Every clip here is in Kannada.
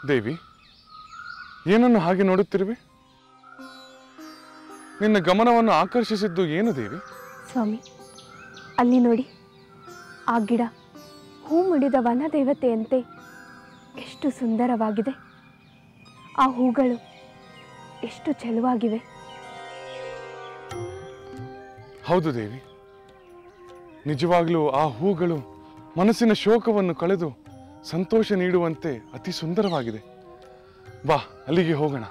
ದೇವಿ, ಏನನ್ನು ಹಾಗೆ ನೋಡುತ್ತಿರುವೆ? ನಿನ್ನ ಗಮನವನ್ನು ಆಕರ್ಷಿಸಿದ್ದು ಏನು ದೇವಿ? ಸ್ವಾಮಿ, ಅಲ್ಲಿ ನೋಡಿ, ಆ ಗಿಡ ಹೂ ಮುಡಿದ ವನದೇವತೆಯಂತೆ ಎಷ್ಟು ಸುಂದರವಾಗಿದೆ. ಆ ಹೂಗಳು ಎಷ್ಟು ಚೆಲುವಾಗಿವೆ. ಹೌದು ದೇವಿ, ನಿಜವಾಗ್ಲೂ ಆ ಹೂಗಳು ಮನಸ್ಸಿನ ಶೋಕವನ್ನು ಕಳೆದು ಸಂತೋಷ ನೀಡುವಂತೆ ಅತಿ ಸುಂದರವಾಗಿದೆ. ಬಾ, ಅಲ್ಲಿಗೆ ಹೋಗೋಣ.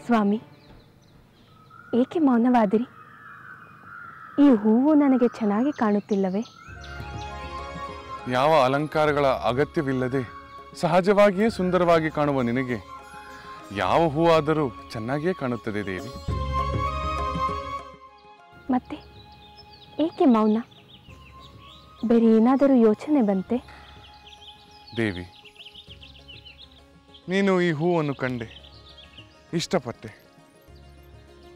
ಸ್ವಾಮಿ, ಏಕೆ ಮೌನವಾದಿರಿ? ಈ ಹೂವು ನನಗೆ ಚೆನ್ನಾಗಿ ಕಾಣುತ್ತಿಲ್ಲವೇ? ಯಾವ ಅಲಂಕಾರಗಳ ಅಗತ್ಯವಿಲ್ಲದೆ ಸಹಜವಾಗಿಯೇ ಸುಂದರವಾಗಿ ಕಾಣುವ ನಿನಗೆ ಯಾವ ಹೂವಾದರೂ ಚೆನ್ನಾಗಿಯೇ ಕಾಣುತ್ತದೆ ದೇವಿ. ಮತ್ತೆ ಏಕೆ ಮೌನ? ಬೇರೆ ಏನಾದರೂ ಯೋಚನೆ ಬಂತೆ? ದೇವಿ, ನೀನು ಈ ಹೂವನ್ನು ಕಂಡೆ, ಇಷ್ಟಪಟ್ಟೆ.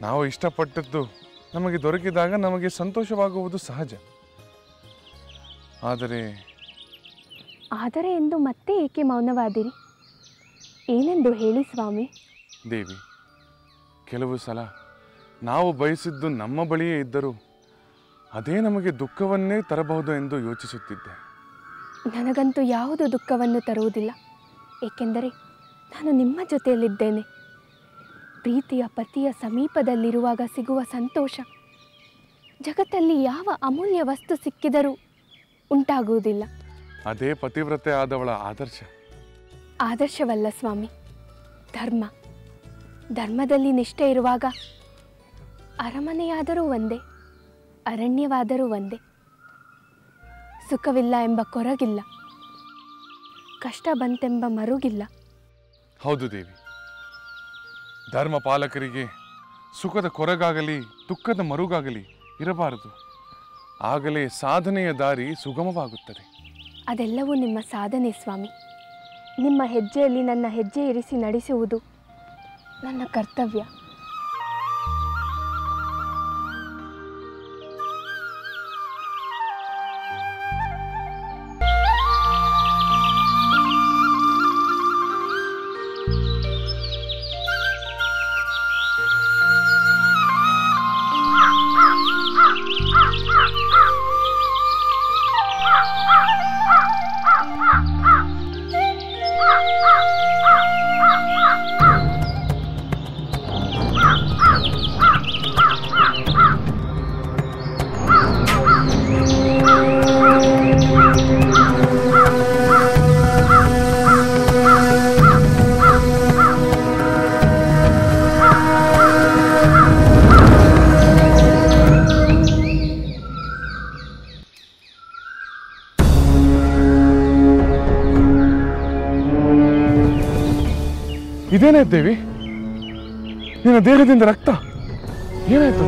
ನಾವು ಇಷ್ಟಪಟ್ಟದ್ದು ನಮಗೆ ದೊರಕಿದಾಗ ನಮಗೆ ಸಂತೋಷವಾಗುವುದು ಸಹಜ. ಆದರೆ ಎಂದು ಮತ್ತೆ ಏಕೆ ಮೌನವಾದಿರಿ? ಏನೆಂದು ಹೇಳಿ ಸ್ವಾಮಿ. ದೇವಿ, ಕೆಲವು ಸಲ ನಾವು ಬಯಸಿದ್ದು ನಮ್ಮ ಬಳಿಯೇ ಇದ್ದರೂ ಅದೇ ನಮಗೆ ದುಃಖವನ್ನೇ ತರಬಹುದು ಎಂದು ಯೋಚಿಸುತ್ತಿದ್ದೆ. ನನಗಂತೂ ಯಾವುದೇ ದುಃಖವನ್ನು ತರುವುದಿಲ್ಲ, ಏಕೆಂದರೆ ನಾನು ನಿಮ್ಮ ಜೊತೆಯಲ್ಲಿದ್ದೇನೆ. ಪ್ರೀತಿಯ ಪತಿಯ ಸಮೀಪದಲ್ಲಿರುವಾಗ ಸಿಗುವ ಸಂತೋಷ ಜಗತ್ತಲ್ಲಿ ಯಾವ ಅಮೂಲ್ಯ ವಸ್ತು ಸಿಕ್ಕಿದರೂ ಉಂಟಾಗುವುದಿಲ್ಲ. ಅದೇ ಪತಿವ್ರತೆ ಆದವಳ ಆದರ್ಶ. ಆದರ್ಶವಲ್ಲ ಸ್ವಾಮಿ, ಧರ್ಮ. ಧರ್ಮದಲ್ಲಿ ನಿಷ್ಠೆ ಇರುವಾಗ ಅರಮನೆಯಾದರೂ ಒಂದೇ, ಅರಣ್ಯವಾದರೂ ಒಂದೇ. ಸುಖವಿಲ್ಲ ಎಂಬ ಕೊರಗಿಲ್ಲ, ಕಷ್ಟ ಬಂತೆಂಬ ಮರುಗಿಲ್ಲ. ಹೌದು ದೇವಿ, ಧರ್ಮ ಪಾಲಕರಿಗೆ ಸುಖದ ಕೊರಗಾಗಲಿ ದುಃಖದ ಮರುಗಾಗಲಿ ಇರಬಾರದು. ಆಗಲೇ ಸಾಧನೆಯ ದಾರಿ ಸುಗಮವಾಗುತ್ತದೆ. ಅದೆಲ್ಲವೂ ನಿಮ್ಮ ಸಾಧನೆ ಸ್ವಾಮಿ. ನಿಮ್ಮ ಹೆಜ್ಜೆಯಲ್ಲಿ ನನ್ನ ಹೆಜ್ಜೆ ಇರಿಸಿ ನಡೆಸುವುದು ನನ್ನ ಕರ್ತವ್ಯ. ಇದೇನಾಯ್ತು ದೇವಿ? ನಿನ್ನ ದೇಹದಿಂದ ರಕ್ತ ಏನಾಯ್ತು?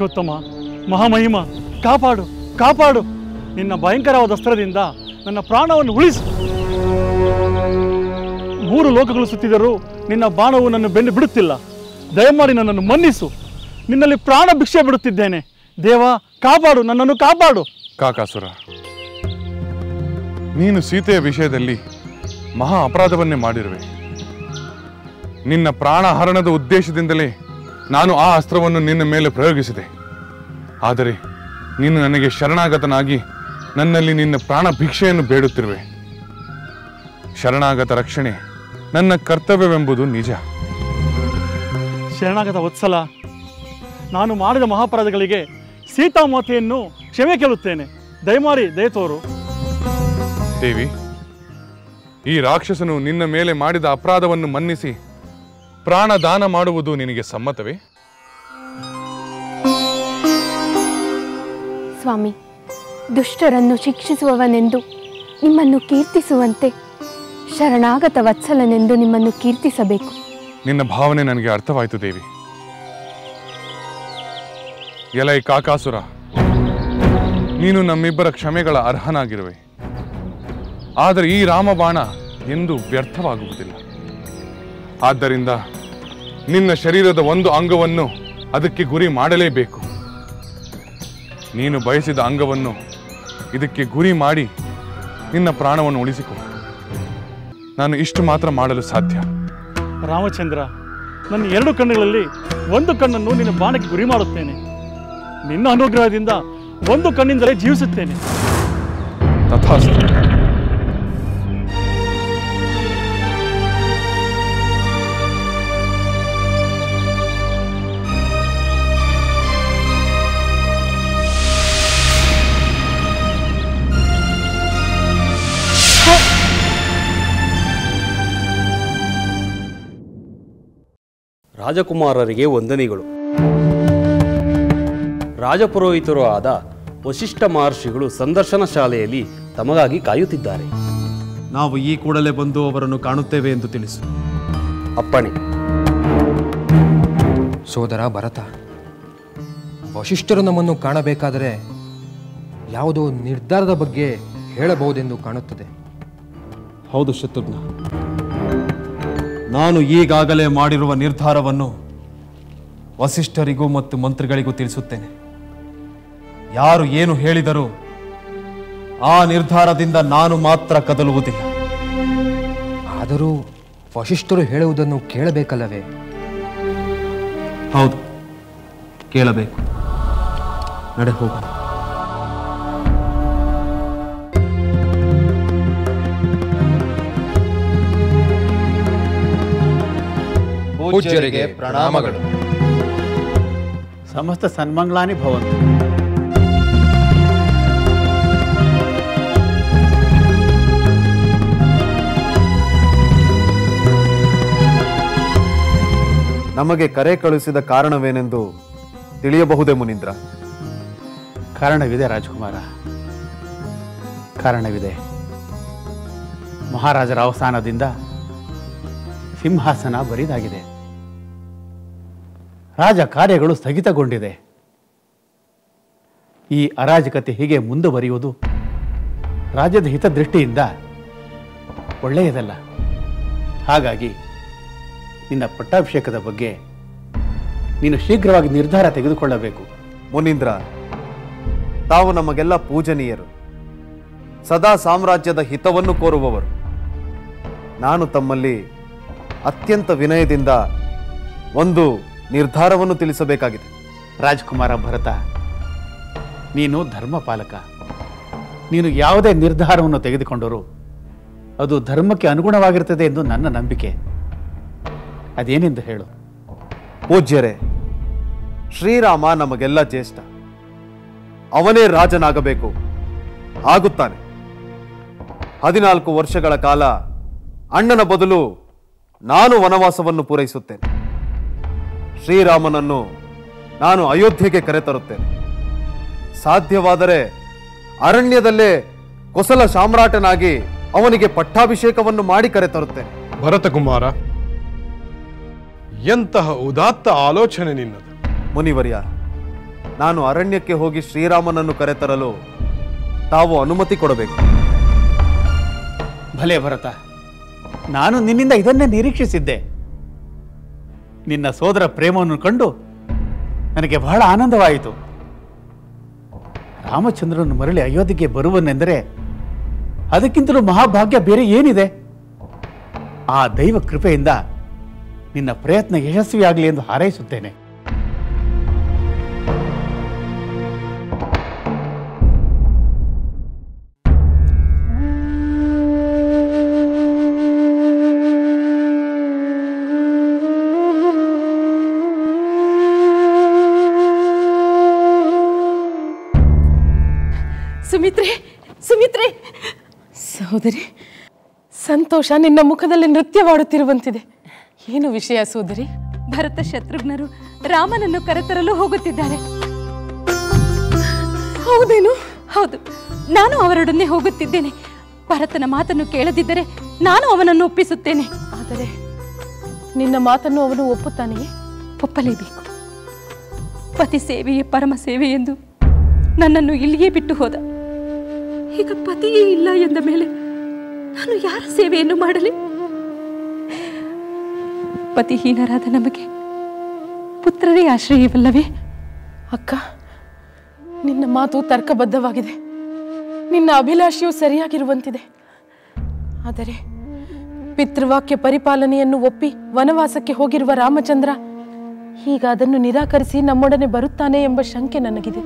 ಪುರುಷೋತ್ತಮ, ಮಹಾಮಹಿಮ, ಕಾಪಾಡು ಕಾಪಾಡು. ನಿನ್ನ ಭಯಂಕರವಾದ ಅಸ್ತ್ರದಿಂದ ನನ್ನ ಪ್ರಾಣವನ್ನು ಉಳಿಸು. 3 ಲೋಕಗಳು ಸುತ್ತಿದರೂ ನಿನ್ನ ಬಾಣವು ನನ್ನ ಬೆನ್ನು ಬಿಡುತ್ತಿಲ್ಲ. ದಯಮಾಡಿ ನನ್ನನ್ನು ಮನ್ನಿಸು. ನಿನ್ನಲ್ಲಿ ಪ್ರಾಣ ಭಿಕ್ಷೆ ಬಿಡುತ್ತಿದ್ದೇನೆ. ದೇವ, ಕಾಪಾಡು, ನನ್ನನ್ನು ಕಾಪಾಡು. ಕಾಕಾಸುರ, ನೀನು ಸೀತೆಯ ವಿಷಯದಲ್ಲಿ ಮಹಾ ಅಪರಾಧವನ್ನೇ ಮಾಡಿರುವೆ. ನಿನ್ನ ಪ್ರಾಣಹರಣದ ಉದ್ದೇಶದಿಂದಲೇ ನಾನು ಆ ಅಸ್ತ್ರವನ್ನು ನಿನ್ನ ಮೇಲೆ ಪ್ರಯೋಗಿಸಿದೆ. ಆದರೆ ನೀನು ನನಗೆ ಶರಣಾಗತನಾಗಿ ನನ್ನಲ್ಲಿ ನಿನ್ನ ಪ್ರಾಣ ಭಿಕ್ಷೆಯನ್ನು ಬೇಡುತ್ತಿರುವೆ. ಶರಣಾಗತ ರಕ್ಷಣೆ ನನ್ನ ಕರ್ತವ್ಯವೆಂಬುದು ನಿಜ. ಶರಣಾಗತ ವತ್ಸಲ, ನಾನು ಮಾಡಿದ ಮಹಾಪರಾಧಗಳಿಗೆ ಸೀತಾಮಾತೆಯನ್ನು ಕ್ಷಮೆ ಕೇಳುತ್ತೇನೆ. ದಯಮಾಡಿ ದಯ ತೋರು. ದೇವಿ, ಈ ರಾಕ್ಷಸನು ನಿನ್ನ ಮೇಲೆ ಮಾಡಿದ ಅಪರಾಧವನ್ನು ಮನ್ನಿಸಿ ಪ್ರಾಣ ದಾನ ಮಾಡುವುದು ನಿನಗೆ ಸಮ್ಮತವೇ? ಸ್ವಾಮಿ, ದುಷ್ಟರನ್ನು ಶಿಕ್ಷಿಸುವವನೆಂದು ನಿಮ್ಮನ್ನು ಕೀರ್ತಿಸುವಂತೆ ಶರಣಾಗತ ವತ್ಸಲನೆಂದು ನಿಮ್ಮನ್ನು ಕೀರ್ತಿಸಬೇಕು. ನಿನ್ನ ಭಾವನೆ ನನಗೆ ಅರ್ಥವಾಯಿತು ದೇವಿ. ಎಲೈ ಕಾಕಾಸುರ, ನೀನು ನಮ್ಮಿಬ್ಬರ ಕ್ಷಮೆಗಳ ಅರ್ಹನಾಗಿರುವೆ. ಆದರೆ ಈ ರಾಮಬಾಣ ಎಂದೂ ವ್ಯರ್ಥವಾಗುವುದಿಲ್ಲ. ಆದ್ದರಿಂದ ನಿನ್ನ ಶರೀರದ ಒಂದು ಅಂಗವನ್ನು ಅದಕ್ಕೆ ಗುರಿ ಮಾಡಲೇಬೇಕು. ನೀನು ಬಯಸಿದ ಅಂಗವನ್ನು ಇದಕ್ಕೆ ಗುರಿ ಮಾಡಿ ನಿನ್ನ ಪ್ರಾಣವನ್ನು ಉಳಿಸಿಕೊ. ನಾನು ಇಷ್ಟು ಮಾತ್ರ ಮಾಡಲು ಸಾಧ್ಯ. ರಾಮಚಂದ್ರ, ನನ್ನ 2 ಕಣ್ಣುಗಳಲ್ಲಿ ಒಂದು ಕಣ್ಣನ್ನು ನಿನ್ನ ಬಾಣಕ್ಕೆ ಗುರಿ ಮಾಡುತ್ತೇನೆ. ನಿನ್ನ ಅನುಗ್ರಹದಿಂದ ಒಂದು ಕಣ್ಣಿಂದಲೇ ಜೀವಿಸುತ್ತೇನೆ. ತಥಾಸ್ತು. ರಾಜಕುಮಾರರಿಗೆ ವಂದನೆಗಳು. ರಾಜಪುರೋಹಿತರು ಆದ ವಶಿಷ್ಠ ಮಹರ್ಷಿಗಳು ಸಂದರ್ಶನ ಶಾಲೆಯಲ್ಲಿ ತಮಗಾಗಿ ಕಾಯುತ್ತಿದ್ದಾರೆ. ನಾವು ಈ ಕೂಡಲೇ ಬಂದು ಅವರನ್ನು ಕಾಣುತ್ತೇವೆ ಎಂದು ತಿಳಿಸು. ಅಪ್ಪಣೆ. ಸೋದರ ಭರತ, ವಶಿಷ್ಠರು ನಮ್ಮನ್ನು ಕಾಣಬೇಕಾದರೆ ಯಾವುದೋ ನಿರ್ಧಾರದ ಬಗ್ಗೆ ಹೇಳಬಹುದೆಂದು ಕಾಣುತ್ತದೆ. ಹೌದು ಶತ್ರುಘ್ನ, ನಾನು ಈಗಾಗಲೇ ಮಾಡಿರುವ ನಿರ್ಧಾರವನ್ನು ವಸಿಷ್ಠರಿಗೂ ಮತ್ತು ಮಂತ್ರಿಗಳಿಗೂ ತಿಳಿಸುತ್ತೇನೆ. ಯಾರು ಏನು ಹೇಳಿದರೂ ಆ ನಿರ್ಧಾರದಿಂದ ನಾನು ಮಾತ್ರ ಕದಲುವುದಿಲ್ಲ. ಆದರೂ ವಶಿಷ್ಠರು ಹೇಳುವುದನ್ನು ಕೇಳಬೇಕಲ್ಲವೇ? ಹೌದು, ಕೇಳಬೇಕು. ನಡೆ ಹೋಗೋಣ. ಪೂಜ್ಯರಿಗೆ ಪ್ರಣಾಮಗಳು. ಸಮಸ್ತ ಸನ್ಮಂಗಳಾನಿ ಭವಂತು. ನಮಗೆ ಕರೆ ಕಳುಹಿಸಿದ ಕಾರಣವೇನೆಂದು ತಿಳಿಯಬಹುದೇ ಮುನೀಂದ್ರ? ಕಾರಣವಿದೆ ರಾಜಕುಮಾರ, ಕಾರಣವಿದೆ. ಮಹಾರಾಜರ ಅವಸಾನದಿಂದ ಸಿಂಹಾಸನ ಬರಿದಾಗಿದೆ. ರಾಜ ಕಾರ್ಯಗಳು ಸ್ಥಗಿತಗೊಂಡಿದೆ. ಈ ಅರಾಜಕತೆ ಹೀಗೆ ಮುಂದುವರಿಯುವುದು ರಾಜ್ಯದ ಹಿತದೃಷ್ಟಿಯಿಂದ ಒಳ್ಳೆಯದಲ್ಲ. ಹಾಗಾಗಿ ನಿನ್ನ ಪಟ್ಟಾಭಿಷೇಕದ ಬಗ್ಗೆ ನೀನು ಶೀಘ್ರವಾಗಿ ನಿರ್ಧಾರ ತೆಗೆದುಕೊಳ್ಳಬೇಕು. ಮುನೀಂದ್ರ, ತಾವು ನಮಗೆಲ್ಲ ಪೂಜನೀಯರು, ಸದಾ ಸಾಮ್ರಾಜ್ಯದ ಹಿತವನ್ನು ಕೋರುವವರು. ನಾನು ತಮ್ಮಲ್ಲಿ ಅತ್ಯಂತ ವಿನಯದಿಂದ ಒಂದು ನಿರ್ಧಾರವನ್ನು ತಿಳಿಸಬೇಕಾಗಿದೆ. ರಾಜಕುಮಾರ ಭರತ, ನೀನು ಧರ್ಮಪಾಲಕ. ನೀನು ಯಾವುದೇ ನಿರ್ಧಾರವನ್ನು ತೆಗೆದುಕೊಂಡರೂ ಅದು ಧರ್ಮಕ್ಕೆ ಅನುಗುಣವಾಗಿರುತ್ತದೆ ಎಂದು ನನ್ನ ನಂಬಿಕೆ. ಅದೇನೆಂದು ಹೇಳು. ಪೂಜ್ಯರೇ, ಶ್ರೀರಾಮ ನಮಗೆಲ್ಲ ಜ್ಯೇಷ್ಠ. ಅವನೇ ರಾಜನಾಗಬೇಕು, ಆಗುತ್ತಾನೆ. 14 ವರ್ಷಗಳ ಕಾಲ ಅಣ್ಣನ ಬದಲು ನಾನು ವನವಾಸವನ್ನು ಪೂರೈಸುತ್ತೇನೆ. ಶ್ರೀರಾಮನನ್ನು ನಾನು ಅಯೋಧ್ಯೆಗೆ ಕರೆತರುತ್ತೇನೆ. ಸಾಧ್ಯವಾದರೆ ಅರಣ್ಯದಲ್ಲೇ ಕೊಸಲ ಸಾಮ್ರಾಟನಾಗಿ ಅವನಿಗೆ ಪಟ್ಟಾಭಿಷೇಕವನ್ನು ಮಾಡಿ ಕರೆತರುತ್ತೇನೆ. ಭರತಕುಮಾರ, ಎಂತಹ ಉದಾತ್ತ ಆಲೋಚನೆ ನಿನ್ನದು. ಮುನಿವರ್ಯ, ನಾನು ಅರಣ್ಯಕ್ಕೆ ಹೋಗಿ ಶ್ರೀರಾಮನನ್ನು ಕರೆತರಲು ತಾವು ಅನುಮತಿ ಕೊಡಬೇಕು. ಭಲೆ ಭರತ, ನಾನು ನಿನ್ನಿಂದ ಇದನ್ನೇ ನಿರೀಕ್ಷಿಸಿದ್ದೆ. ನಿನ್ನ ಸೋದರ ಪ್ರೇಮವನ್ನು ಕಂಡು ನನಗೆ ಬಹಳ ಆನಂದವಾಯಿತು. ರಾಮಚಂದ್ರನು ಮರಳಿ ಅಯೋಧ್ಯೆಗೆ ಬರುವನೆಂದರೆ ಅದಕ್ಕಿಂತಲೂ ಮಹಾಭಾಗ್ಯ ಬೇರೆ ಏನಿದೆ? ಆ ದೈವ ಕೃಪೆಯಿಂದ ನಿನ್ನ ಪ್ರಯತ್ನ ಯಶಸ್ವಿಯಾಗಲಿ ಎಂದು ಹಾರೈಸುತ್ತೇನೆ. ಸುಮಿತ್ರೆ, ಸುಮಿತ್ರೆ, ಸಹೋದರಿ, ಸಂತೋಷ ನಿನ್ನ ಮುಖದಲ್ಲಿ ನೃತ್ಯವಾಡುತ್ತಿರುವಂತಿದೆ. ಏನು ವಿಷಯ ಸೋದರಿ? ಭರತ ಶತ್ರುಘ್ನರು ರಾಮನನ್ನು ಕರೆತರಲು ಹೋಗುತ್ತಿದ್ದಾರೆ. ಹೌದೇನು? ಹೌದು, ನಾನು ಅವರೊಡನೆ ಹೋಗುತ್ತಿದ್ದೇನೆ. ಭರತನ ಮಾತನ್ನು ಕೇಳದಿದ್ದರೆ ನಾನು ಅವನನ್ನು ಒಪ್ಪಿಸುತ್ತೇನೆ. ಆದರೆ ನಿನ್ನ ಮಾತನ್ನು ಅವನು ಒಪ್ಪುತ್ತಾನೆಯೇ? ಒಪ್ಪಲೇಬೇಕು. ಪತಿ ಸೇವೆಯೇ ಪರಮ ಸೇವೆ ಎಂದು ನನ್ನನ್ನು ಇಲ್ಲಿಯೇ ಬಿಟ್ಟು ಹೋದ. ಈಗ ಪತಿಯೇ ಇಲ್ಲ ಎಂದ ಮೇಲೆ ನಾನು ಯಾರ ಸೇವೆಯನ್ನು ಮಾಡಲಿ? ಪತಿಹೀನರಾದ ನಮಗೆ ಪುತ್ರರೇ ಆಶ್ರಯವಲ್ಲವೇ? ಅಕ್ಕ, ನಿನ್ನ ಮಾತು ತರ್ಕಬದ್ಧವಾಗಿದೆ. ನಿನ್ನ ಅಭಿಲಾಷೆಯು ಸರಿಯಾಗಿರುವಂತಿದೆ. ಆದರೆ ಪಿತೃವಾಕ್ಯ ಪರಿಪಾಲನೆಯನ್ನು ಒಪ್ಪಿ ವನವಾಸಕ್ಕೆ ಹೋಗಿರುವ ರಾಮಚಂದ್ರ ಈಗ ಅದನ್ನು ನಿರಾಕರಿಸಿ ನಮ್ಮೊಡನೆ ಬರುತ್ತಾನೆ ಎಂಬ ಶಂಕೆ ನನಗಿದೆ.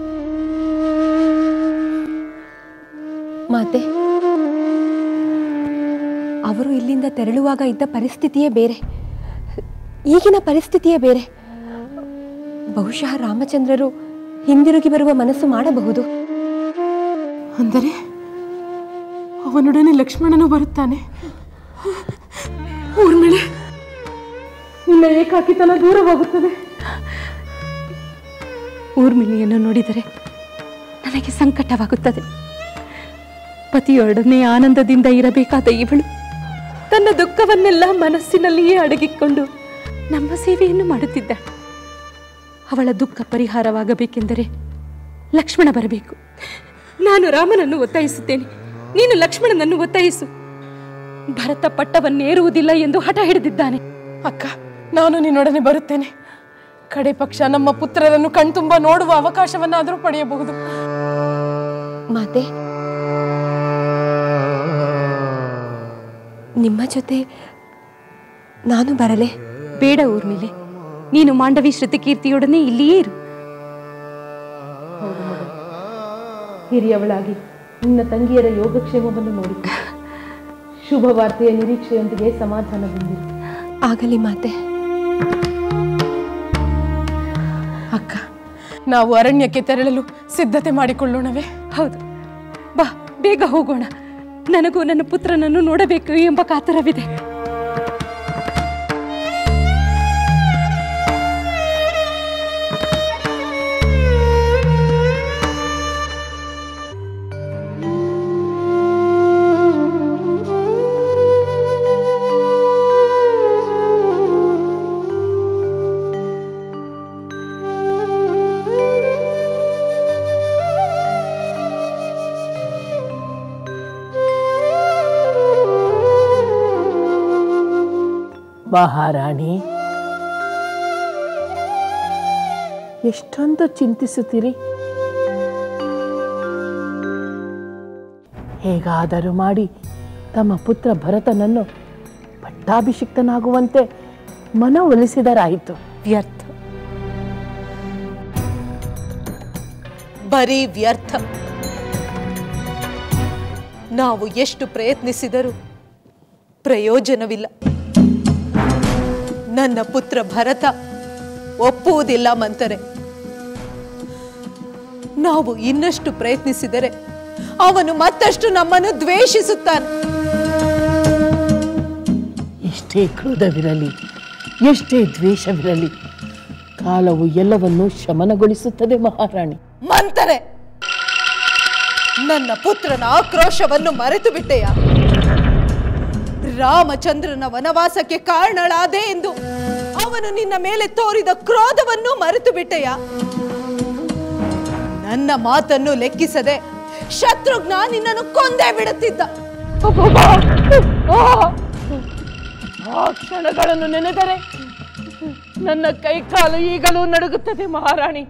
ಮಾತೆ, ಅವರು ಇಲ್ಲಿಂದ ತೆರಳುವಾಗ ಇದ್ದ ಪರಿಸ್ಥಿತಿಯೇ ಬೇರೆ, ಈಗಿನ ಪರಿಸ್ಥಿತಿಯೇ ಬೇರೆ. ಬಹುಶಃ ರಾಮಚಂದ್ರರು ಹಿಂದಿರುಗಿ ಬರುವ ಮನಸ್ಸು ಮಾಡಬಹುದು. ಅಂದರೆ ಅವನೊಡನೆ ಲಕ್ಷ್ಮಣನು ಬರುತ್ತಾನೆ. ಊರ್ಮಿಳೆ, ನಿನ್ನ ಏಕಾಕಿತನ ದೂರವಾಗುತ್ತದೆ. ಊರ್ಮಿಳೆಯನ್ನು ನೋಡಿದರೆ ನನಗೆ ಸಂಕಟವಾಗುತ್ತದೆ. ಪತಿಯೊಡನೆ ಆನಂದದಿಂದ ಇರಬೇಕಾದ ಇವಳು ತನ್ನ ದುಃಖವನ್ನೆಲ್ಲ ಮನಸ್ಸಿನಲ್ಲಿಯೇ ಅಡಗಿಕೊಂಡು ನಮ್ಮ ಸೇವೆಯನ್ನು ಮಾಡುತ್ತಿದ್ದಾಳೆ. ಅವಳ ದುಃಖ ಪರಿಹಾರವಾಗಬೇಕೆಂದರೆ ಲಕ್ಷ್ಮಣ ಬರಬೇಕು. ನಾನು ರಾಮನನ್ನು ಒತ್ತಾಯಿಸುತ್ತೇನೆ, ನೀನು ಲಕ್ಷ್ಮಣನನ್ನು ಒತ್ತಾಯಿಸು. ಭರತ ಪಟ್ಟವನ್ನೇರುವುದಿಲ್ಲ ಎಂದು ಹಠ ಹಿಡಿದಿದ್ದಾನೆ. ಅಕ್ಕ, ನಾನು ನಿನ್ನೊಡನೆ ಬರುತ್ತೇನೆ. ಕಡೆ ಪಕ್ಷ ನಮ್ಮ ಪುತ್ರರನ್ನು ಕಣ್ತುಂಬ ನೋಡುವ ಅವಕಾಶವನ್ನಾದರೂ ಪಡೆಯಬಹುದು. ಮಾತೆ, ನಿಮ್ಮ ಜೊತೆ ನಾನು ಬರಲೇ? ಬೇಡ ಊರ್ಮಿಳೆ, ನೀನು ಮಾಂಡವಿ ಶ್ರುತಿಕೀರ್ತಿಯೊಡನೆ ಇಲ್ಲಿಯೇ ಇರು. ಹಿರಿಯವಳಾಗಿ ನಿನ್ನ ತಂಗಿಯರ ಯೋಗಕ್ಷೇಮವನ್ನು ನೋಡಿ ಶುಭ ವಾರ್ತೆಯ ನಿರೀಕ್ಷೆಯೊಂದಿಗೆ ಸಮಾಧಾನದಿಂದಿರು. ಆಗಲಿ ಮಾತೆ. ಅಕ್ಕ, ನಾವು ಅರಣ್ಯಕ್ಕೆ ತೆರಳಲು ಸಿದ್ಧತೆ ಮಾಡಿಕೊಳ್ಳೋಣವೇ? ಹೌದು, ಬಾ, ಬೇಗ ಹೋಗೋಣ. ನನಗೂ ನನ್ನ ಪುತ್ರನನ್ನು ನೋಡಬೇಕು ಎಂಬ ಕಾತರವಿದೆ. ಮಹಾರಾಣಿ, ಎಷ್ಟೊಂದು ಚಿಂತಿಸುತ್ತೀರಿ? ಹೇಗಾದರೂ ಮಾಡಿ ತಮ್ಮ ಪುತ್ರ ಭರತನನ್ನು ಪಟ್ಟಾಭಿಷಿಕ್ತನಾಗುವಂತೆ ಮನವೊಲಿಸಿದರಾಯಿತು. ವ್ಯರ್ಥ, ಬರೀ ವ್ಯರ್ಥ. ನಾವು ಎಷ್ಟು ಪ್ರಯತ್ನಿಸಿದರೂ ಪ್ರಯೋಜನವಿಲ್ಲ. ನನ್ನ ಪುತ್ರ ಭರತ ಒಪ್ಪುವುದಿಲ್ಲ ಮಂತರೆ. ನಾವು ಇನ್ನಷ್ಟು ಪ್ರಯತ್ನಿಸಿದರೆ ಅವನು ಮತ್ತಷ್ಟು ನಮ್ಮನ್ನು ದ್ವೇಷಿಸುತ್ತಾನೆ. ಎಷ್ಟೇ ಕ್ರೋಧವಿರಲಿ, ಎಷ್ಟೇ ದ್ವೇಷವಿರಲಿ, ಕಾಲವು ಎಲ್ಲವನ್ನೂ ಶಮನಗೊಳಿಸುತ್ತದೆ ಮಹಾರಾಣಿ. ಮಂತರೆ, ನನ್ನ ಪುತ್ರನ ಆಕ್ರೋಶವನ್ನು ಮರೆತು ಬಿಟ್ಟೆಯಾ? ರಾಮಚಂದ್ರನ ವನವಾಸಕ್ಕೆ ಕಾರಣಳಾದೆ ಎಂದು ಅವನು ನಿನ್ನ ಮೇಲೆ ತೋರಿದ ಕ್ರೋಧವನ್ನು ಮರೆತು ಬಿಟ್ಟೆಯಾ? ನನ್ನ ಮಾತನ್ನು ಲೆಕ್ಕಿಸದೆ ಶತ್ರುಘ್ನ ನಿನ್ನನ್ನು ಕೊಂದೇ ಬಿಡುತ್ತಿದ್ದ. ಆ ಕ್ಷಣಗಳನ್ನು ನೆನೆದರೆ ನನ್ನ ಕೈ ಕಾಲು ಈಗಲೂ ನಡುಗುತ್ತದೆ ಮಹಾರಾಣಿ.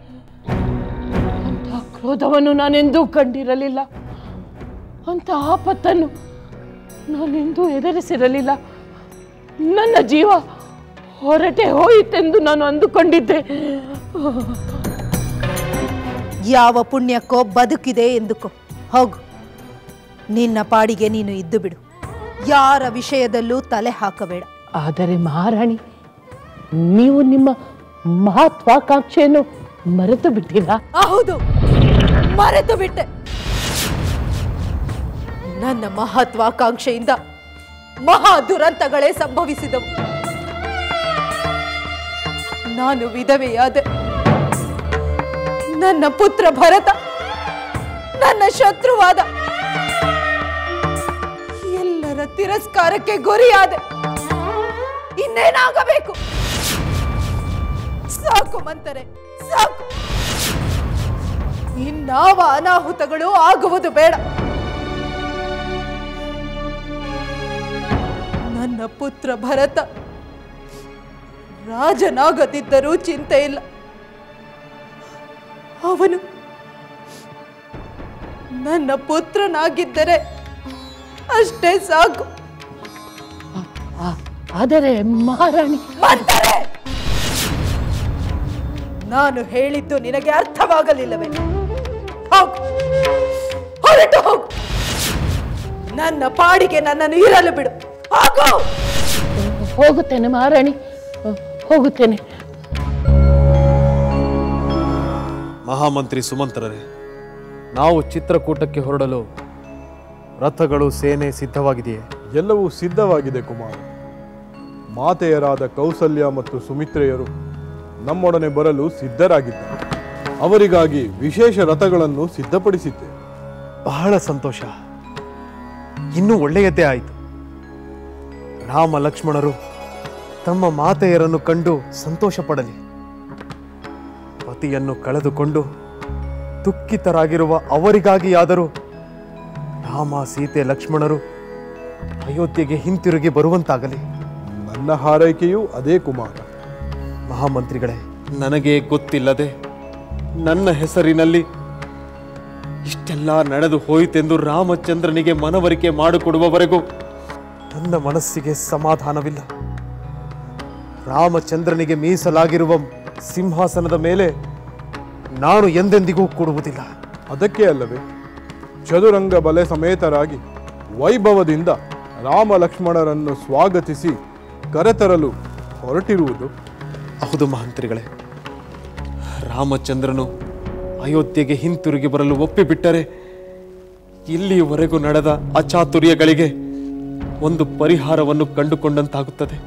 ಅಂತ ಕ್ರೋಧವನ್ನು ನಾನೆಂದೂ ಕಂಡಿರಲಿಲ್ಲ, ಅಂತ ಆಪತ್ತನ್ನು ನಾನೆಂದೂ ಎದುರಿಸಿರಲಿಲ್ಲ. ನನ್ನ ಜೀವ ಹೊರಟೆ ಹೋಯಿತೆಂದು ನಾನು ಅಂದುಕೊಂಡಿದ್ದೆ. ಯಾವ ಪುಣ್ಯಕ್ಕೋ ಬದುಕಿದೆ ಎಂದುಕೋ. ಹೋಗು, ನಿನ್ನ ಪಾಡಿಗೆ ನೀನು ಇದ್ದು ಬಿಡು. ಯಾರ ವಿಷಯದಲ್ಲೂ ತಲೆ ಹಾಕಬೇಡ. ಆದರೆ ಮಹಾರಾಣಿ, ನೀವು ನಿಮ್ಮ ಮಹತ್ವಾಕಾಂಕ್ಷೆಯನ್ನು ಮರೆತು ಬಿಟ್ಟಿರಾ? ಹೌದು, ಮರೆತು ಬಿಟ್ಟೆ. ನನ್ನ ಮಹತ್ವಾಕಾಂಕ್ಷೆಯಿಂದ ಮಹಾ ದುರಂತಗಳೇ ಸಂಭವಿಸಿದವು. ನಾನು ವಿಧವೆಯಾದೆ. ನನ್ನ ಪುತ್ರ ಭರತ ನನ್ನ ಶತ್ರುವಾದ. ಎಲ್ಲರ ತಿರಸ್ಕಾರಕ್ಕೆ ಗುರಿಯಾದೆ. ಇನ್ನೇನಾಗಬೇಕು? ಸಾಕು ಮಂತರೆ, ಸಾಕು. ಇನ್ನಾವ ಅನಾಹುತಗಳು ಆಗುವುದು ಬೇಡ. ನನ್ನ ಪುತ್ರ ಭರತ ರಾಜನಾಗದಿದ್ದರೂ ಚಿಂತೆ ಇಲ್ಲ. ಅವನು ನನ್ನ ಪುತ್ರನಾಗಿದ್ದರೆ ಅಷ್ಟೇ ಸಾಕು. ಆದರೆ ಮಹಾರಾಣಿ, ನಾನು ಹೇಳಿದ್ದು ನಿನಗೆ ಅರ್ಥವಾಗಲಿಲ್ಲವೇ? ಹೋಗು, ಹೊರಟು ಹೋಗು. ನನ್ನ ಪಾಡಿಗೆ ನನ್ನನ್ನು ಇರಲು ಬಿಡು. ಹೋಗು. ಹೋಗುತ್ತೇನೆ ಮಹಾರಾಣಿ, ಹೋಗುತ್ತೇನೆ. ಮಹಾಮಂತ್ರಿ ಸುಮಂತ್ರರೇ, ನಾವು ಚಿತ್ರಕೂಟಕ್ಕೆ ಹೊರಡಲು ರಥಗಳು, ಸೇನೆ ಸಿದ್ಧವಾಗಿದೆಯೇ? ಎಲ್ಲವೂ ಸಿದ್ಧವಾಗಿದೆ ಕುಮಾರ. ಮಾತೆಯರಾದ ಕೌಸಲ್ಯ ಮತ್ತು ಸುಮಿತ್ರೆಯರು ನಮ್ಮೊಡನೆ ಬರಲು ಸಿದ್ಧರಾಗಿದ್ದಾರೆ. ಅವರಿಗಾಗಿ ವಿಶೇಷ ರಥಗಳನ್ನು ಸಿದ್ಧಪಡಿಸಿದ್ದೆ. ಬಹಳ ಸಂತೋಷ. ಇನ್ನೂ ಒಳ್ಳೆಯದ್ದೇ ಆಯಿತು. ರಾಮ ಲಕ್ಷ್ಮಣರು ತಮ್ಮ ಮಾತೆಯರನ್ನು ಕಂಡು ಸಂತೋಷ ಪಡಲಿ. ಪತಿಯನ್ನು ಕಳೆದುಕೊಂಡು ದುಃಖಿತರಾಗಿರುವ ಅವರಿಗಾಗಿಯಾದರೂ ರಾಮ, ಸೀತೆ, ಲಕ್ಷ್ಮಣರು ಅಯೋಧ್ಯೆಗೆ ಹಿಂತಿರುಗಿ ಬರುವಂತಾಗಲಿ. ನನ್ನ ಹಾರೈಕೆಯೂ ಅದೇ ಕುಮಾರ. ಮಹಾಮಂತ್ರಿಗಳೇ, ನನಗೆ ಗೊತ್ತಿಲ್ಲದೆ ನನ್ನ ಹೆಸರಿನಲ್ಲಿ ಇಷ್ಟೆಲ್ಲ ನಡೆದು ಹೋಯಿತೆಂದು ರಾಮಚಂದ್ರನಿಗೆ ಮನವರಿಕೆ ಮಾಡಿಕೊಡುವವರೆಗೂ ನನ್ನ ಮನಸ್ಸಿಗೆ ಸಮಾಧಾನವಿಲ್ಲ. ರಾಮಚಂದ್ರನಿಗೆ ಮೀಸಲಾಗಿರುವ ಸಿಂಹಾಸನದ ಮೇಲೆ ನಾನು ಎಂದೆಂದಿಗೂ ಕೂಡುವುದಿಲ್ಲ. ಅದಕ್ಕೆ ಅಲ್ಲವೇ ಚದುರಂಗ ಬಲೆ ಸಮೇತರಾಗಿ ವೈಭವದಿಂದ ರಾಮ ಲಕ್ಷ್ಮಣರನ್ನು ಸ್ವಾಗತಿಸಿ ಕರೆತರಲು ಹೊರಟಿರುವುದು. ಹೌದು ಮಹಂತ್ರಿಗಳೇ, ರಾಮಚಂದ್ರನು ಅಯೋಧ್ಯೆಗೆ ಹಿಂತಿರುಗಿ ಬರಲು ಒಪ್ಪಿಬಿಟ್ಟರೆ ಇಲ್ಲಿಯವರೆಗೂ ನಡೆದ ಅಚಾತುರ್ಯಗಳಿಗೆ ಒಂದು ಪರಿಹಾರವನ್ನು ಕಂಡುಕೊಂಡಂತಾಗುತ್ತದೆ.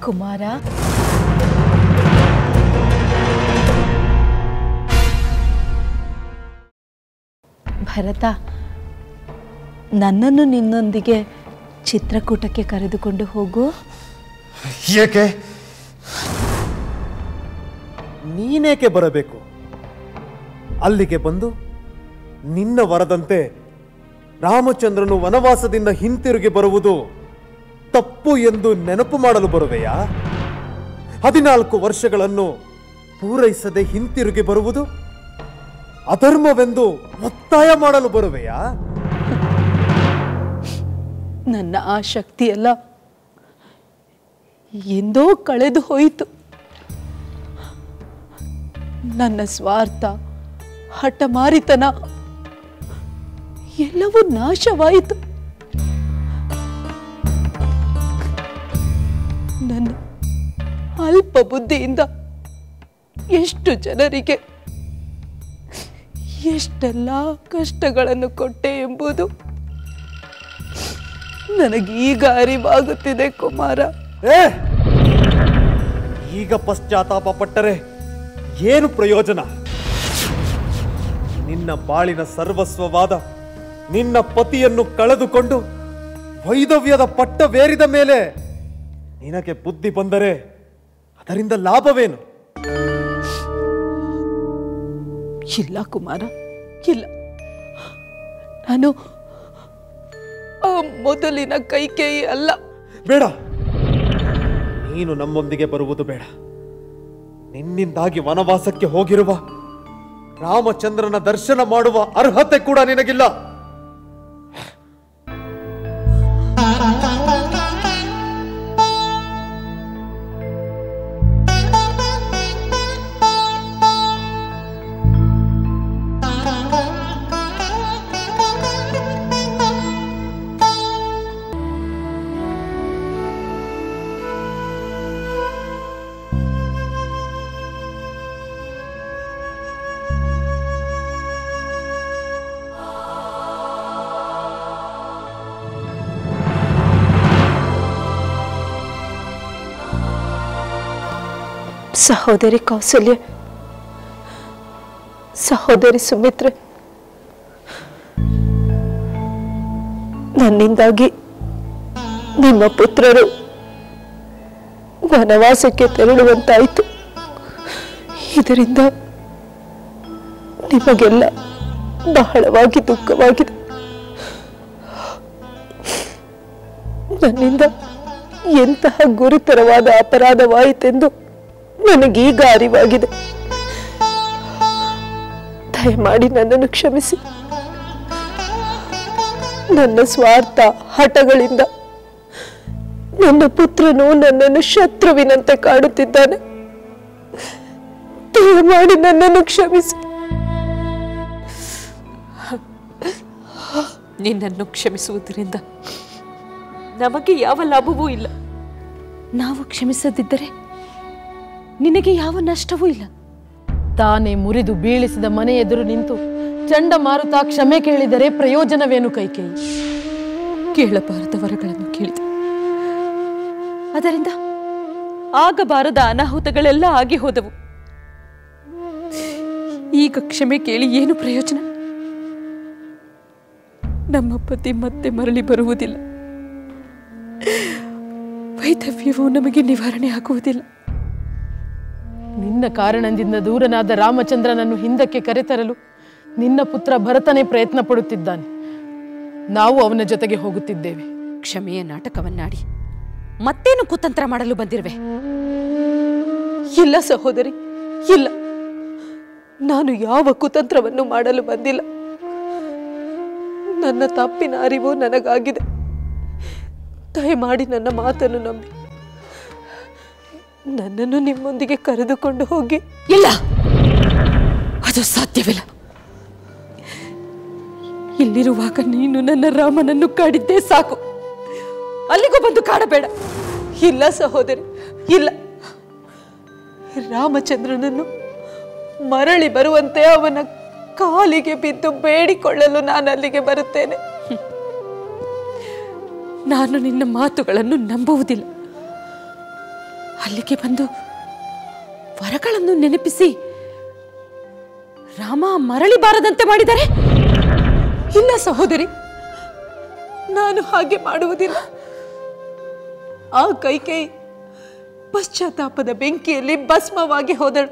ಕುಮಾರ, ಭರತ, ನನ್ನನ್ನು ನಿನ್ನೊಂದಿಗೆ ಚಿತ್ರಕೂಟಕ್ಕೆ ಕರೆದುಕೊಂಡು ಹೋಗು. ಏಕೆ? ನೀನೇಕೆ ಬರಬೇಕು? ಅಲ್ಲಿಗೆ ಬಂದು ನಿನ್ನ ವರದಂತೆ ರಾಮಚಂದ್ರನು ವನವಾಸದಿಂದ ಹಿಂತಿರುಗಿ ಬರುವುದು ತಪ್ಪು ಎಂದು ನೆನಪು ಮಾಡಲು ಬರುವೆಯಾ? 14 ವರ್ಷಗಳನ್ನು ಪೂರೈಸದೆ ಹಿಂತಿರುಗಿ ಬರುವುದು ಅಧರ್ಮವೆಂದು ಒತ್ತಾಯ ಮಾಡಲು ಬರುವೆಯಾ? ನನ್ನ ಆ ಶಕ್ತಿಯೆಲ್ಲ ಎಂದೋ ಕಳೆದು ಹೋಯಿತು. ನನ್ನ ಸ್ವಾರ್ಥ, ಹಠಮಾರಿತನ ಎಲ್ಲವೂ ನಾಶವಾಯಿತು. ನನ್ನ ಅಲ್ಪ ಬುದ್ಧಿಯಿಂದ ಎಷ್ಟು ಜನರಿಗೆ ಎಷ್ಟೆಲ್ಲ ಕಷ್ಟಗಳನ್ನು ಕೊಟ್ಟೆ ಎಂಬುದು ನನಗೀಗ ಅರಿವಾಗುತ್ತಿದೆ ಕುಮಾರ. ಈಗ ಪಶ್ಚಾತ್ತಾಪ ಪಟ್ಟರೆ ಏನು ಪ್ರಯೋಜನ? ನಿನ್ನ ಬಾಳಿನ ಸರ್ವಸ್ವವಾದ ನಿನ್ನ ಪತಿಯನ್ನು ಕಳೆದುಕೊಂಡು ವೈಧವ್ಯದ ಪಟ್ಟವೇರಿದ ಮೇಲೆ ನಿನಗೆ ಬುದ್ಧಿ ಬಂದರೆ ಅದರಿಂದ ಲಾಭವೇನು? ಇಲ್ಲ ಕುಮಾರ, ಇಲ್ಲ. ನಾನು ಆ ಮೊದಲಿನ ಕೈಕೇಯಿ ಅಲ್ಲ. ಬೇಡ, ನೀನು ನಮ್ಮೊಂದಿಗೆ ಬರುವುದು ಬೇಡ. ನಿನ್ನಿಂದಾಗಿ ವನವಾಸಕ್ಕೆ ಹೋಗಿರುವ ರಾಮಚಂದ್ರನ ದರ್ಶನ ಮಾಡುವ ಅರ್ಹತೆ ಕೂಡ ನಿನಗಿಲ್ಲ. ಸಹೋದರಿ ಕೌಸಲ್ಯ, ಸಹೋದರಿ ಸುಮಿತ್ರೆ, ನನ್ನಿಂದಾಗಿ ನಿಮ್ಮ ಪುತ್ರರು ವನವಾಸಕ್ಕೆ ತೆರಳುವಂತಾಯಿತು. ಇದರಿಂದ ನಿಮಗೆಲ್ಲ ಬಹಳವಾಗಿ ದುಃಖವಾಗಿದೆ. ನನ್ನಿಂದ ಎಂತಹ ಗುರುತರವಾದ ಅಪರಾಧವಾಯಿತೆಂದು ನನಗೀಗ ಅರಿವಾಗಿದೆ. ದಯಮಾಡಿ ನನ್ನನ್ನು ಕ್ಷಮಿಸಿ. ನನ್ನ ಸ್ವಾರ್ಥ ಹಠಗಳಿಂದ ನನ್ನ ಪುತ್ರನು ನನ್ನನ್ನು ಶತ್ರುವಿನಂತೆ ಕಾಡುತ್ತಿದ್ದಾನೆ. ದಯಮಾಡಿ ನನ್ನನ್ನು ಕ್ಷಮಿಸಿ. ನಿನ್ನನ್ನು ಕ್ಷಮಿಸುವುದರಿಂದ ನಮಗೆ ಯಾವ ಲಾಭವೂ ಇಲ್ಲ. ನಾವು ಕ್ಷಮಿಸದಿದ್ದರೆ ನಿನಗೆ ಯಾವ ನಷ್ಟವೂ ಇಲ್ಲ. ತಾನೇ ಮುರಿದು ಬೀಳಿಸಿದ ಮನೆ ಎದುರು ನಿಂತು ಚಂಡಮಾರುತ ಕ್ಷಮೆ ಕೇಳಿದರೆ ಪ್ರಯೋಜನವೇನು ಕೈಕೇಯಿ? ಕೇಳಬಾರದ ವರಗಳನ್ನು ಕೇಳಿದೆ. ಅದರಿಂದ ಆಗಬಾರದ ಅನಾಹುತಗಳೆಲ್ಲ ಆಗಿ ಹೋದವು. ಈಗ ಕ್ಷಮೆ ಕೇಳಿ ಏನು ಪ್ರಯೋಜನ? ನಮ್ಮ ಪತಿ ಮತ್ತೆ ಮರಳಿ ಬರುವುದಿಲ್ಲ. ವೈಧವ್ಯವು ನಮಗೆ ನಿವಾರಣೆ ಆಗುವುದಿಲ್ಲ. ನಿನ್ನ ಕಾರಣದಿಂದ ದೂರನಾದ ರಾಮಚಂದ್ರನನ್ನು ಹಿಂದಕ್ಕೆ ಕರೆತರಲು ನಿನ್ನ ಪುತ್ರ ಭರತನೇ ಪ್ರಯತ್ನ ಪಡುತ್ತಿದ್ದಾನೆ. ನಾವು ಅವನ ಜೊತೆಗೆ ಹೋಗುತ್ತಿದ್ದೇವೆ. ಕ್ಷಮೆಯ ನಾಟಕವನ್ನಾಡಿ ಮತ್ತೇನು ಕುತಂತ್ರ ಮಾಡಲು ಬಂದಿರುವೆ? ಇಲ್ಲ ಸಹೋದರಿ, ಇಲ್ಲ. ನಾನು ಯಾವ ಕುತಂತ್ರವನ್ನು ಮಾಡಲು ಬಂದಿಲ್ಲ. ನನ್ನ ತಪ್ಪಿನ ಅರಿವು ನನಗಾಗಿದೆ. ದಯಮಾಡಿ ನನ್ನ ಮಾತನ್ನು ನಂಬಿ ನನ್ನನ್ನು ನಿಮ್ಮೊಂದಿಗೆ ಕರೆದುಕೊಂಡು ಹೋಗಿ. ಇಲ್ಲ, ಅದು ಸಾಧ್ಯವಿಲ್ಲ. ಇಲ್ಲಿರುವಾಗ ನೀನು ನನ್ನ ರಾಮನನ್ನು ಕಾಡಿದ್ದೇ ಸಾಕು. ಅಲ್ಲಿಗೂ ಬಂದು ಕಾಡಬೇಡ. ಇಲ್ಲ ಸಹೋದರಿ, ಇಲ್ಲ. ರಾಮಚಂದ್ರನನ್ನು ಮರಳಿ ಬರುವಂತೆ ಅವನ ಕಾಲಿಗೆ ಬಿದ್ದು ಬೇಡಿಕೊಳ್ಳಲು ನಾನು ಅಲ್ಲಿಗೆ ಬರುತ್ತೇನೆ. ನಾನು ನಿನ್ನ ಮಾತುಗಳನ್ನು ನಂಬುವುದಿಲ್ಲ. ಅಲ್ಲಿಗೆ ಬಂದು ವರಗಳನ್ನು ನೆನಪಿಸಿ ರಾಮ ಮರಳಿ ಬಾರದಂತೆ ಮಾಡಿದರೆ? ಇಲ್ಲ ಸಹೋದರಿ, ನಾನು ಹಾಗೆ ಮಾಡುವುದಿಲ್ಲ. ಆ ಕೈಕೇಯಿ ಪಶ್ಚಾತ್ತಾಪದ ಬೆಂಕಿಯಲ್ಲಿ ಭಸ್ಮವಾಗಿ ಹೋದಳು.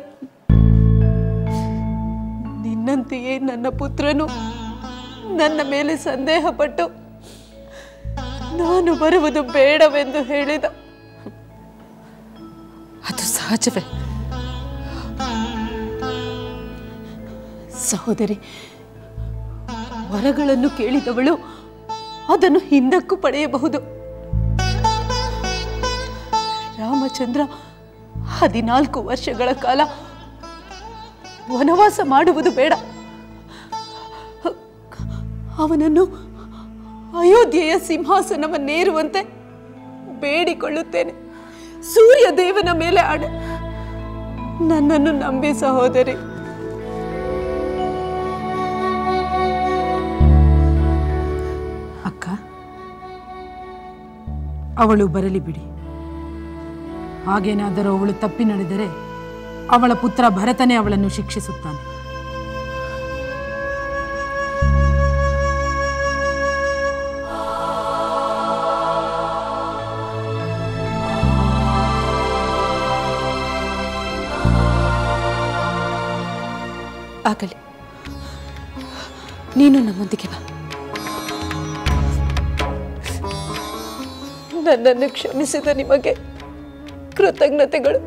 ನಿನ್ನಂತೆಯೇ ನನ್ನ ಪುತ್ರನು ನನ್ನ ಮೇಲೆ ಸಂದೇಹ ಪಟ್ಟು ನಾನು ಬರುವುದು ಬೇಡವೆಂದು ಹೇಳಿದ. ಅದು ಸಹಜವೇ ಸಹೋದರಿ. ವರಗಳನ್ನು ಕೇಳಿದವಳು ಅದನ್ನು ಹಿಂದಕ್ಕೂ ಪಡೆಯಬಹುದು. ರಾಮಚಂದ್ರ 14 ವರ್ಷಗಳ ಕಾಲ ವನವಾಸ ಮಾಡುವುದು ಬೇಡ. ಅವನನ್ನು ಅಯೋಧ್ಯೆಯ ಸಿಂಹಾಸನವನ್ನೇರುವಂತೆ ಬೇಡಿಕೊಳ್ಳುತ್ತೇನೆ. ಸೂರ್ಯ ದೇವನ ಮೇಲೆ ಆಣೆ, ನನ್ನನ್ನು ನಂಬಿ ಸಹೋದರಿ. ಅಕ್ಕ, ಅವಳು ಬರಲಿ ಬಿಡಿ. ಹಾಗೇನಾದರೂ ಅವಳು ತಪ್ಪಿ ನಡೆದರೆ ಅವಳ ಪುತ್ರ ಭರತನೇ ಅವಳನ್ನು ಶಿಕ್ಷಿಸುತ್ತಾನೆ. ಆಗಲಿ, ನೀನು ನಮ್ಮೊಂದಿಗೆ ಬಾ. ನನ್ನನ್ನು ಕ್ಷಮಿಸಿದ ನಿಮಗೆ ಕೃತಜ್ಞತೆಗಳು.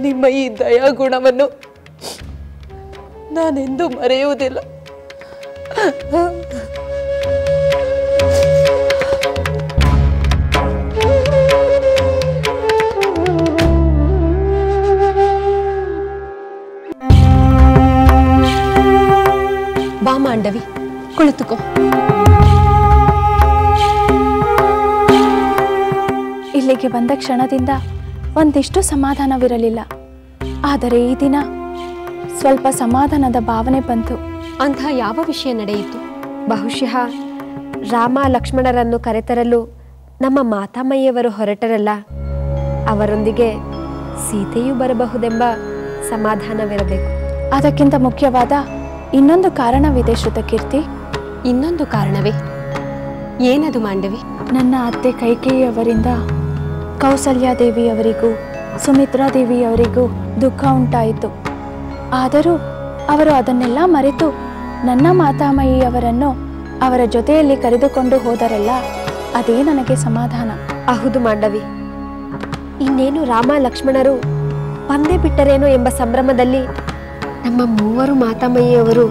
ನಿಮ್ಮ ಈ ದಯಾಗುಣವನ್ನು ನಾನೆಂದೂ ಮರೆಯುವುದಿಲ್ಲ. ಬಾ ಮಾಂಡವಿ, ಕುಳಿತುಕೋ. ಇಲ್ಲಿಗೆ ಬಂದ ಕ್ಷಣದಿಂದ ಒಂದಿಷ್ಟು ಸಮಾಧಾನವಿರಲಿಲ್ಲ. ಆದರೆ ಈ ದಿನ ಸ್ವಲ್ಪ ಸಮಾಧಾನದ ಭಾವನೆ ಬಂತು. ಅಂಥ ಯಾವ ವಿಷಯ ನಡೆಯಿತು? ಬಹುಶಃ ರಾಮ ಲಕ್ಷ್ಮಣರನ್ನು ಕರೆತರಲು ನಮ್ಮ ಮಾತಾಮಯ್ಯವರು ಹೊರಟರಲ್ಲ, ಅವರೊಂದಿಗೆ ಸೀತೆಯೂ ಬರಬಹುದೆಂಬ ಸಮಾಧಾನವಿರಬೇಕು. ಅದಕ್ಕಿಂತ ಮುಖ್ಯವಾದ ಇನ್ನೊಂದು ಕಾರಣವಿದೆ ಶ್ರುತಕೀರ್ತಿ. ಇನ್ನೊಂದು ಕಾರಣವೇ? ಏನದು ಮಾಂಡವಿ? ನನ್ನ ಅತ್ತೆ ಕೈಕೇಯಿಯವರಿಂದ ಕೌಸಲ್ಯಾದೇವಿಯವರಿಗೂ ಸುಮಿತ್ರಾದೇವಿಯವರಿಗೂ ದುಃಖ ಉಂಟಾಯಿತು. ಆದರೂ ಅವರು ಅದನ್ನೆಲ್ಲ ಮರೆತು ನನ್ನ ಮಾತಾಮಯ್ಯಿಯವರನ್ನು ಅವರ ಜೊತೆಯಲ್ಲಿ ಕರೆದುಕೊಂಡು ಹೋದರಲ್ಲ, ಅದೇ ನನಗೆ ಸಮಾಧಾನ. ಹೌದು ಮಾಂಡವಿ, ಇನ್ನೇನು ರಾಮ ಲಕ್ಷ್ಮಣರು ಬಂದೇ ಬಿಟ್ಟರೇನೋ ಎಂಬ ಸಂಭ್ರಮದಲ್ಲಿ ನಮ್ಮ ಮೂವರು ಮಾತಾಮಯ್ಯಿಯವರು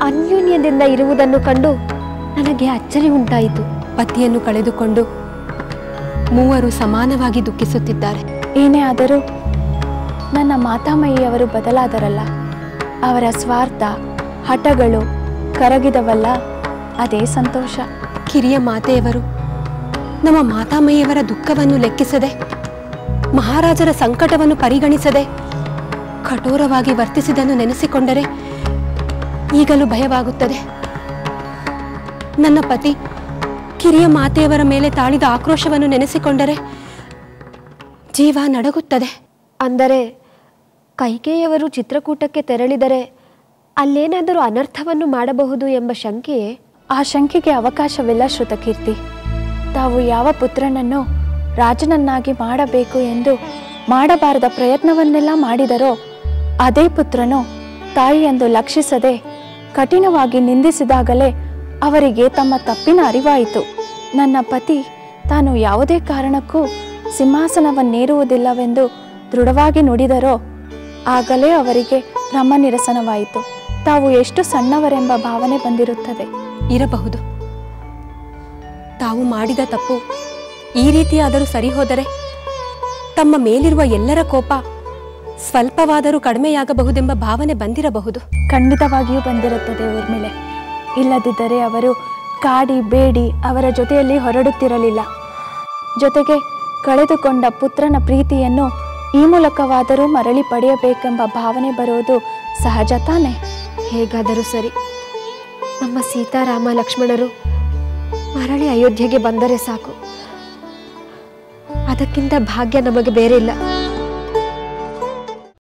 ಅನ್ಯೋನ್ಯದಿಂದ ಇರುವುದನ್ನು ಕಂಡು ನನಗೆ ಅಚ್ಚರಿ ಉಂಟಾಯಿತು. ಪತಿಯನ್ನು ಕಳೆದುಕೊಂಡು ಮೂವರು ಸಮಾನವಾಗಿ ದುಃಖಿಸುತ್ತಿದ್ದಾರೆ. ಏನೇ ಆದರೂ ನನ್ನ ಮಾತಾಮಯ್ಯಿಯವರು ಬದಲಾದರಲ್ಲ, ಅವರ ಸ್ವಾರ್ಥ ಹಠಗಳು ಕರಗಿದವಲ್ಲ, ಅದೇ ಸಂತೋಷ. ಕಿರಿಯ ಮಾತೆಯವರು ನಮ್ಮ ಮಾತಾಮಯ್ಯವರ ದುಃಖವನ್ನು ಲೆಕ್ಕಿಸದೆ, ಮಹಾರಾಜರ ಸಂಕಟವನ್ನು ಪರಿಗಣಿಸದೆ ಕಠೋರವಾಗಿ ವರ್ತಿಸಿದನ್ನು ನೆನೆಸಿಕೊಂಡರೆ ಈಗಲೂ ಭಯವಾಗುತ್ತದೆ. ನನ್ನ ಪತಿ ಕಿರಿಯ ಮಾತೆಯವರ ಮೇಲೆ ತಾಳಿದ ಆಕ್ರೋಶವನ್ನು ನೆನೆಸಿಕೊಂಡರೆ ಜೀವ ನಡಗುತ್ತದೆ. ಅಂದರೆ ಕೈಕೇಯಿಯವರು ಚಿತ್ರಕೂಟಕ್ಕೆ ತೆರಳಿದರೆ ಅಲ್ಲೇನಾದರೂ ಅನರ್ಥವನ್ನು ಮಾಡಬಹುದು ಎಂಬ ಶಂಕೆಯೇ? ಆ ಶಂಕೆಗೆ ಅವಕಾಶವಿಲ್ಲ ಶ್ರುತಕೀರ್ತಿ. ತಾವು ಯಾವ ಪುತ್ರನನ್ನು ರಾಜನನ್ನಾಗಿ ಮಾಡಬೇಕು ಎಂದು ಮಾಡಬಾರದ ಪ್ರಯತ್ನವನ್ನೆಲ್ಲ ಮಾಡಿದರೋ ಅದೇ ಪುತ್ರನು ತಾಯಿಯೆಂದು ಲಕ್ಷಿಸದೆ ಕಠಿಣವಾಗಿ ನಿಂದಿಸಿದಾಗಲೇ ಅವರಿಗೆ ತಮ್ಮ ತಪ್ಪಿನ ಅರಿವಾಯಿತು. ನನ್ನ ಪತಿ ತಾನು ಯಾವುದೇ ಕಾರಣಕ್ಕೂ ಸಿಂಹಾಸನವನ್ನೇರುವುದಿಲ್ಲವೆಂದು ದೃಢವಾಗಿ ನುಡಿದರೋ ಆಗಲೇ ಅವರಿಗೆ ಭ್ರಮ ನಿರಸನವಾಯಿತು. ತಾವು ಎಷ್ಟು ಸಣ್ಣವರೆಂಬ ಭಾವನೆ ಬಂದಿರುತ್ತದೆ. ಇರಬಹುದು. ತಾವು ಮಾಡಿದ ತಪ್ಪು ಈ ರೀತಿಯಾದರೂ ಸರಿ ಹೋದರೆ ತಮ್ಮ ಮೇಲಿರುವ ಎಲ್ಲರ ಕೋಪ ಸ್ವಲ್ಪವಾದರೂ ಕಡಿಮೆಯಾಗಬಹುದೆಂಬ ಭಾವನೆ ಬಂದಿರಬಹುದು. ಖಂಡಿತವಾಗಿಯೂ ಬಂದಿರುತ್ತದೆ ಊರ್ಮಿಳೆ. ಇಲ್ಲದಿದ್ದರೆ ಅವರು ಕಾಡಿ ಬೇಡಿ ಅವರ ಜೊತೆಯಲ್ಲಿ ಹೊರಡುತ್ತಿರಲಿಲ್ಲ. ಜೊತೆಗೆ ಕಳೆದುಕೊಂಡ ಪುತ್ರನ ಪ್ರೀತಿಯನ್ನು ಈ ಮೂಲಕವಾದರೂ ಮರಳಿ ಪಡೆಯಬೇಕೆಂಬ ಭಾವನೆ ಬರುವುದು ಸಹಜ ತಾನೆ? ಹೇಗಾದರೂ ಸರಿ, ನಮ್ಮ ಸೀತಾರಾಮ ಲಕ್ಷ್ಮಣರು ಮರಳಿ ಅಯೋಧ್ಯೆಗೆ ಬಂದರೆ ಸಾಕು. ಅದಕ್ಕಿಂತ ಭಾಗ್ಯ ನಮಗೆ ಬೇರೆ ಇಲ್ಲ.